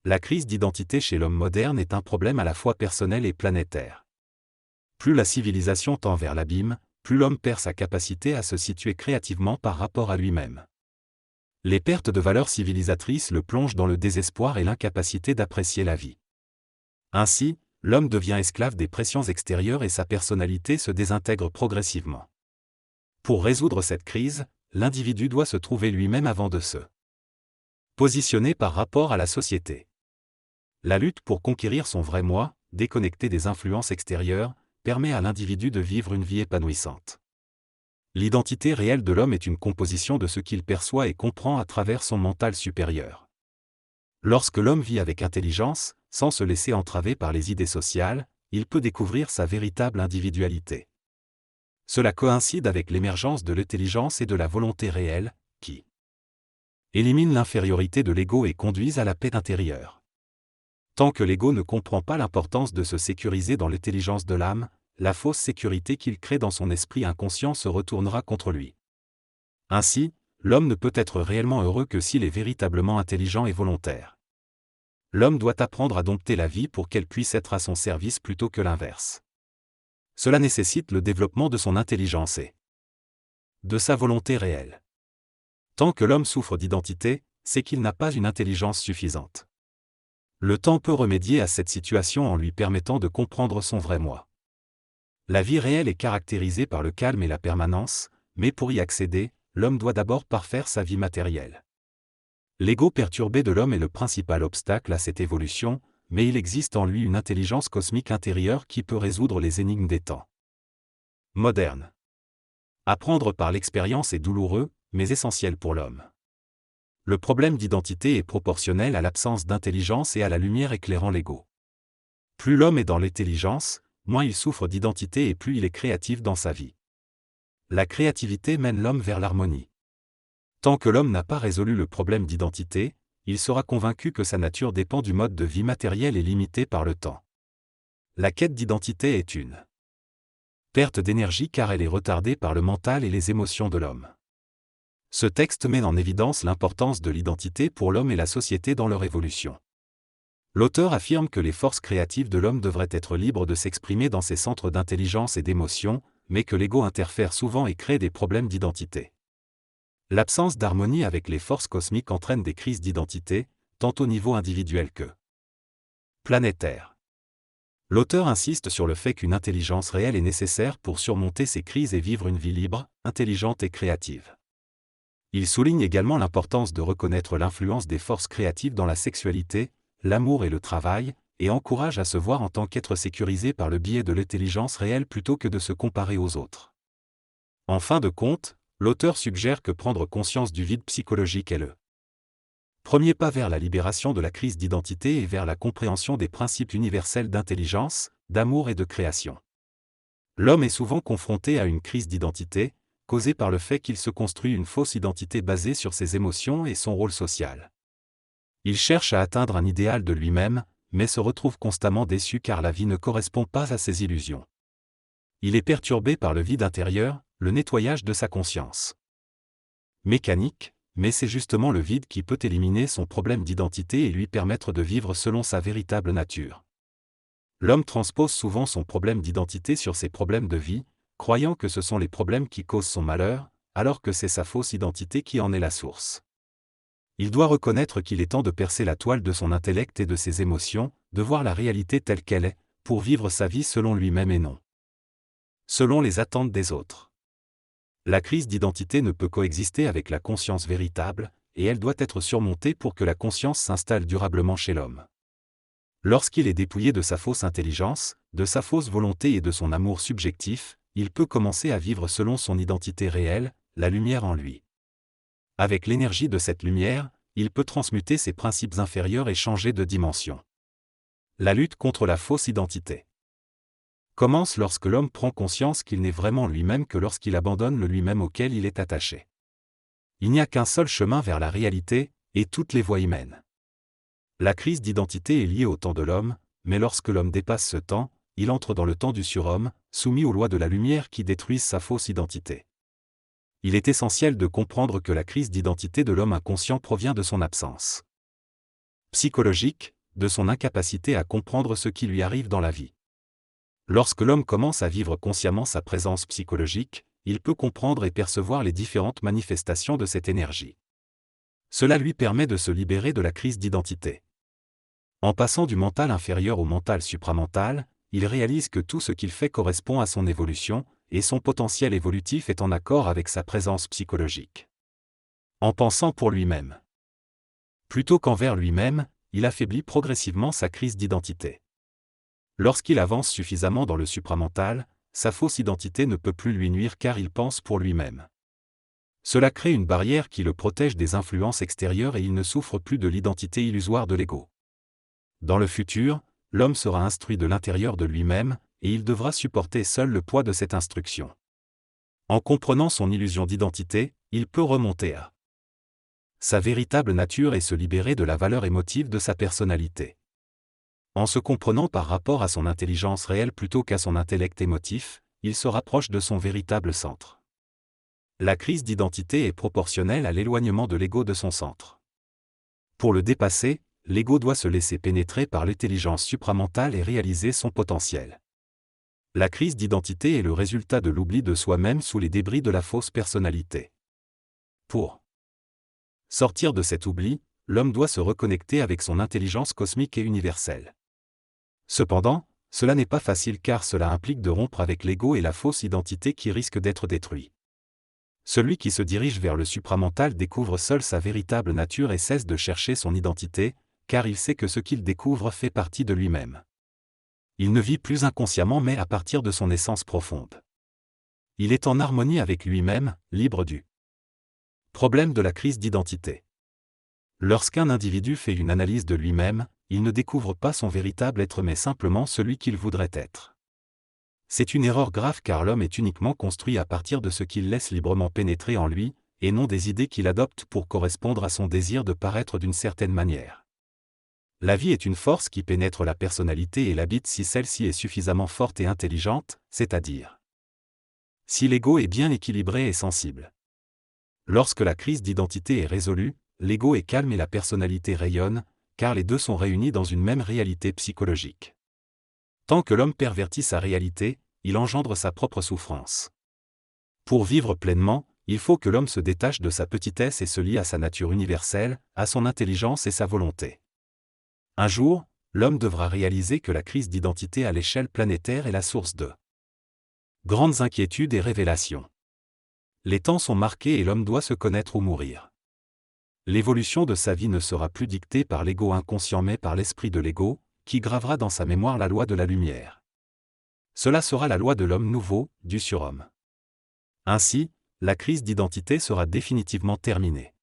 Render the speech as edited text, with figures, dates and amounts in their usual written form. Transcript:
La crise d'identité chez l'homme moderne est un problème à la fois personnel et planétaire. Plus la civilisation tend vers l'abîme, plus l'homme perd sa capacité à se situer créativement par rapport à lui-même. Les pertes de valeurs civilisatrices le plongent dans le désespoir et l'incapacité d'apprécier la vie. Ainsi, l'homme devient esclave des pressions extérieures et sa personnalité se désintègre progressivement. Pour résoudre cette crise, l'individu doit se trouver lui-même avant de se positionner par rapport à la société. La lutte pour conquérir son vrai moi, déconnecté des influences extérieures, permet à l'individu de vivre une vie épanouissante. L'identité réelle de l'homme est une composition de ce qu'il perçoit et comprend à travers son mental supérieur. Lorsque l'homme vit avec intelligence, sans se laisser entraver par les idées sociales, il peut découvrir sa véritable individualité. Cela coïncide avec l'émergence de l'intelligence et de la volonté réelle, qui éliminent l'infériorité de l'ego et conduisent à la paix intérieure. Tant que l'ego ne comprend pas l'importance de se sécuriser dans l'intelligence de l'âme, la fausse sécurité qu'il crée dans son esprit inconscient se retournera contre lui. Ainsi, l'homme ne peut être réellement heureux que s'il est véritablement intelligent et volontaire. L'homme doit apprendre à dompter la vie pour qu'elle puisse être à son service plutôt que l'inverse. Cela nécessite le développement de son intelligence et de sa volonté réelle. Tant que l'homme souffre d'identité, c'est qu'il n'a pas une intelligence suffisante. Le temps peut remédier à cette situation en lui permettant de comprendre son vrai moi. La vie réelle est caractérisée par le calme et la permanence, mais pour y accéder, l'homme doit d'abord parfaire sa vie matérielle. L'ego perturbé de l'homme est le principal obstacle à cette évolution, mais il existe en lui une intelligence cosmique intérieure qui peut résoudre les énigmes des temps modernes. Apprendre par l'expérience est douloureux, mais essentiel pour l'homme. Le problème d'identité est proportionnel à l'absence d'intelligence et à la lumière éclairant l'ego. Plus l'homme est dans l'intelligence, moins il souffre d'identité et plus il est créatif dans sa vie. La créativité mène l'homme vers l'harmonie. Tant que l'homme n'a pas résolu le problème d'identité, il sera convaincu que sa nature dépend du mode de vie matériel et limité par le temps. La quête d'identité est une perte d'énergie car elle est retardée par le mental et les émotions de l'homme. Ce texte met en évidence l'importance de l'identité pour l'homme et la société dans leur évolution. L'auteur affirme que les forces créatives de l'homme devraient être libres de s'exprimer dans ses centres d'intelligence et d'émotion, mais que l'ego interfère souvent et crée des problèmes d'identité. L'absence d'harmonie avec les forces cosmiques entraîne des crises d'identité, tant au niveau individuel que planétaire. L'auteur insiste sur le fait qu'une intelligence réelle est nécessaire pour surmonter ces crises et vivre une vie libre, intelligente et créative. Il souligne également l'importance de reconnaître l'influence des forces créatives dans la sexualité, l'amour et le travail, et encourage à se voir en tant qu'être sécurisé par le biais de l'intelligence réelle plutôt que de se comparer aux autres. En fin de compte, l'auteur suggère que prendre conscience du vide psychologique est le premier pas vers la libération de la crise d'identité et vers la compréhension des principes universels d'intelligence, d'amour et de création. L'homme est souvent confronté à une crise d'identité, causée par le fait qu'il se construit une fausse identité basée sur ses émotions et son rôle social. Il cherche à atteindre un idéal de lui-même, mais se retrouve constamment déçu car la vie ne correspond pas à ses illusions. Il est perturbé par le vide intérieur, le nettoyage de sa conscience. Mécanique, mais c'est justement le vide qui peut éliminer son problème d'identité et lui permettre de vivre selon sa véritable nature. L'homme transpose souvent son problème d'identité sur ses problèmes de vie, croyant que ce sont les problèmes qui causent son malheur, alors que c'est sa fausse identité qui en est la source. Il doit reconnaître qu'il est temps de percer la toile de son intellect et de ses émotions, de voir la réalité telle qu'elle est, pour vivre sa vie selon lui-même et non selon les attentes des autres. La crise d'identité ne peut coexister avec la conscience véritable, et elle doit être surmontée pour que la conscience s'installe durablement chez l'homme. Lorsqu'il est dépouillé de sa fausse intelligence, de sa fausse volonté et de son amour subjectif, il peut commencer à vivre selon son identité réelle, la lumière en lui. Avec l'énergie de cette lumière, il peut transmuter ses principes inférieurs et changer de dimension. La lutte contre la fausse identité commence lorsque l'homme prend conscience qu'il n'est vraiment lui-même que lorsqu'il abandonne le lui-même auquel il est attaché. Il n'y a qu'un seul chemin vers la réalité, et toutes les voies y mènent. La crise d'identité est liée au temps de l'homme, mais lorsque l'homme dépasse ce temps, il entre dans le temps du surhomme, soumis aux lois de la lumière qui détruisent sa fausse identité. Il est essentiel de comprendre que la crise d'identité de l'homme inconscient provient de son absence Psychologique, de son incapacité à comprendre ce qui lui arrive dans la vie. Lorsque l'homme commence à vivre consciemment sa présence psychologique, il peut comprendre et percevoir les différentes manifestations de cette énergie. Cela lui permet de se libérer de la crise d'identité. En passant du mental inférieur au mental supramental, il réalise que tout ce qu'il fait correspond à son évolution, et son potentiel évolutif est en accord avec sa présence psychologique. En pensant pour lui-même. Plutôt qu'envers lui-même, il affaiblit progressivement sa crise d'identité. Lorsqu'il avance suffisamment dans le supramental, sa fausse identité ne peut plus lui nuire car il pense pour lui-même. Cela crée une barrière qui le protège des influences extérieures et il ne souffre plus de l'identité illusoire de l'ego. Dans le futur, l'homme sera instruit de l'intérieur de lui-même, et il devra supporter seul le poids de cette instruction. En comprenant son illusion d'identité, il peut remonter à sa véritable nature et se libérer de la valeur émotive de sa personnalité. En se comprenant par rapport à son intelligence réelle plutôt qu'à son intellect émotif, il se rapproche de son véritable centre. La crise d'identité est proportionnelle à l'éloignement de l'ego de son centre. Pour le dépasser, l'ego doit se laisser pénétrer par l'intelligence supramentale et réaliser son potentiel. La crise d'identité est le résultat de l'oubli de soi-même sous les débris de la fausse personnalité. Pour sortir de cet oubli, l'homme doit se reconnecter avec son intelligence cosmique et universelle. Cependant, cela n'est pas facile car cela implique de rompre avec l'ego et la fausse identité qui risque d'être détruit. Celui qui se dirige vers le supramental découvre seul sa véritable nature et cesse de chercher son identité, car il sait que ce qu'il découvre fait partie de lui-même. Il ne vit plus inconsciemment mais à partir de son essence profonde. Il est en harmonie avec lui-même, libre du problème de la crise d'identité. Lorsqu'un individu fait une analyse de lui-même, il ne découvre pas son véritable être mais simplement celui qu'il voudrait être. C'est une erreur grave car l'homme est uniquement construit à partir de ce qu'il laisse librement pénétrer en lui, et non des idées qu'il adopte pour correspondre à son désir de paraître d'une certaine manière. La vie est une force qui pénètre la personnalité et l'habite si celle-ci est suffisamment forte et intelligente, c'est-à-dire si l'ego est bien équilibré et sensible. Lorsque la crise d'identité est résolue, l'ego est calme et la personnalité rayonne, car les deux sont réunis dans une même réalité psychologique. Tant que l'homme pervertit sa réalité, il engendre sa propre souffrance. Pour vivre pleinement, il faut que l'homme se détache de sa petitesse et se lie à sa nature universelle, à son intelligence et sa volonté. Un jour, l'homme devra réaliser que la crise d'identité à l'échelle planétaire est la source de grandes inquiétudes et révélations. Les temps sont marqués et l'homme doit se connaître ou mourir. L'évolution de sa vie ne sera plus dictée par l'ego inconscient mais par l'esprit de l'ego, qui gravera dans sa mémoire la loi de la lumière. Cela sera la loi de l'homme nouveau, du surhomme. Ainsi, la crise d'identité sera définitivement terminée.